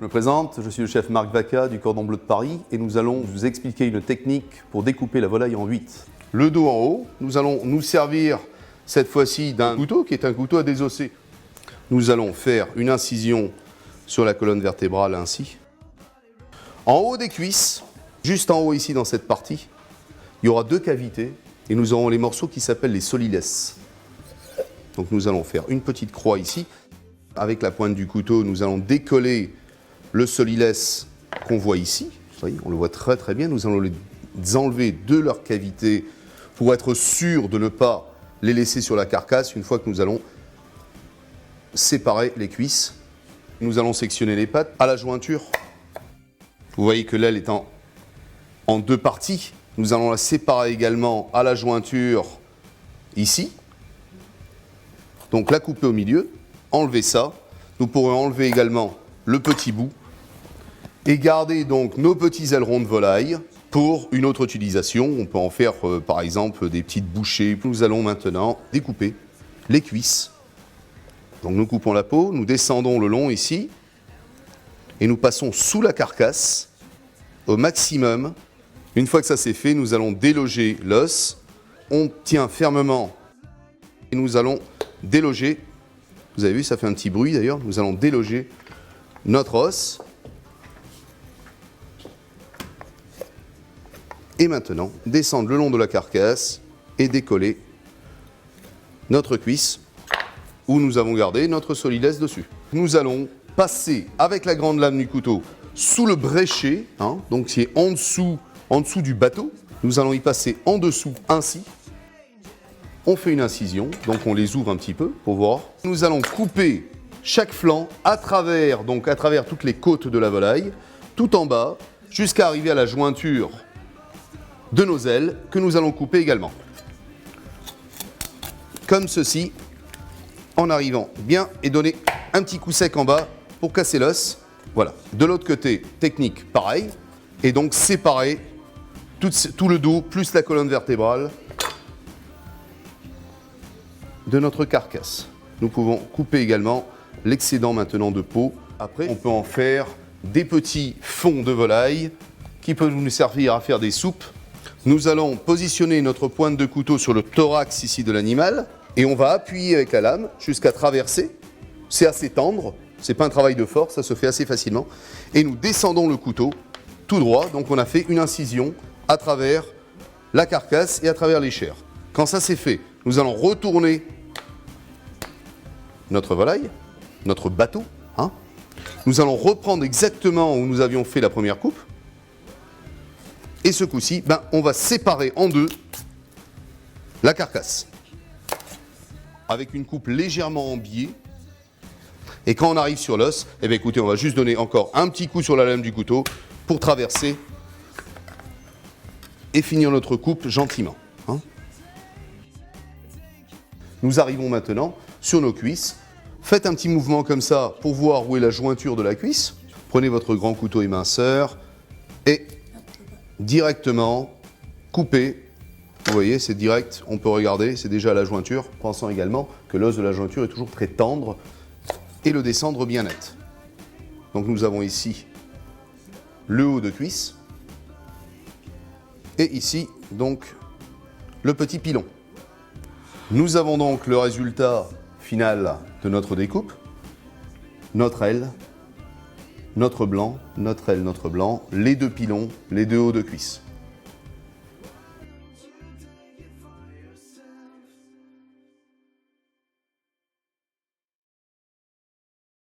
Je me présente, je suis le chef Marc Vaca du Cordon Bleu de Paris et nous allons vous expliquer une technique pour découper la volaille en 8. Le dos en haut, nous allons nous servir cette fois-ci d'un couteau qui est un couteau à désosser. Nous allons faire une incision sur la colonne vertébrale ainsi. En haut des cuisses, juste en haut ici dans cette partie, il y aura 2 cavités et nous aurons les morceaux qui s'appellent les soliles. Donc nous allons faire une petite croix ici. Avec la pointe du couteau, nous allons décoller le soliles qu'on voit ici. Vous voyez, on le voit très très bien. Nous allons les enlever de leur cavité pour être sûr de ne pas les laisser sur la carcasse une fois que nous allons séparer les cuisses. Nous allons sectionner les pattes à la jointure. Vous voyez que l'aile est en 2 parties. Nous allons la séparer également à la jointure ici. Donc la couper au milieu, enlever ça. Nous pourrons enlever également le petit bout et garder donc nos petits ailerons de volaille pour une autre utilisation. On peut en faire par exemple des petites bouchées. Nous allons maintenant découper les cuisses. Donc nous coupons la peau, nous descendons le long ici et nous passons sous la carcasse au maximum. Une fois que ça c'est fait, nous allons déloger l'os. On tient fermement et nous allons déloger. Vous avez vu, ça fait un petit bruit d'ailleurs. Nous allons déloger notre os. Et maintenant, descendre le long de la carcasse et décoller notre cuisse où nous avons gardé notre soliles dessus. Nous allons passer avec la grande lame du couteau sous le bréchet, donc qui est en dessous du bateau. Nous allons y passer en dessous ainsi. On fait une incision, donc on les ouvre un petit peu pour voir. Nous allons couper chaque flanc à travers toutes les côtes de la volaille, tout en bas, jusqu'à arriver à la jointure de nos ailes que nous allons couper également. Comme ceci, en arrivant bien et donner un petit coup sec en bas pour casser l'os. Voilà. De l'autre côté, technique pareil. Et donc séparer tout le dos plus la colonne vertébrale de notre carcasse. Nous pouvons couper également l'excédent maintenant de peau. Après, on peut en faire des petits fonds de volaille qui peuvent nous servir à faire des soupes. Nous allons positionner notre pointe de couteau sur le thorax ici de l'animal et on va appuyer avec la lame jusqu'à traverser. C'est assez tendre, c'est pas un travail de force, ça se fait assez facilement. Et nous descendons le couteau tout droit, donc on a fait une incision à travers la carcasse et à travers les chairs. Quand ça c'est fait, nous allons retourner notre volaille, notre bateau. Nous allons reprendre exactement où nous avions fait la première coupe. Et ce coup-ci, on va séparer en 2 la carcasse. Avec une coupe légèrement en biais. Et quand on arrive sur l'os, écoutez, on va juste donner encore un petit coup sur la lame du couteau pour traverser et finir notre coupe gentiment. Nous arrivons maintenant sur nos cuisses. Faites un petit mouvement comme ça pour voir où est la jointure de la cuisse. Prenez votre grand couteau éminceur et directement coupez. Vous voyez, c'est direct, on peut regarder, c'est déjà à la jointure, pensant également que l'os de la jointure est toujours très tendre et le descendre bien net. Donc nous avons ici le haut de cuisse et ici donc le petit pilon. Nous avons donc le résultat final de notre découpe, notre aile, notre blanc, notre aile, notre blanc, les 2 pilons, les 2 hauts de cuisse.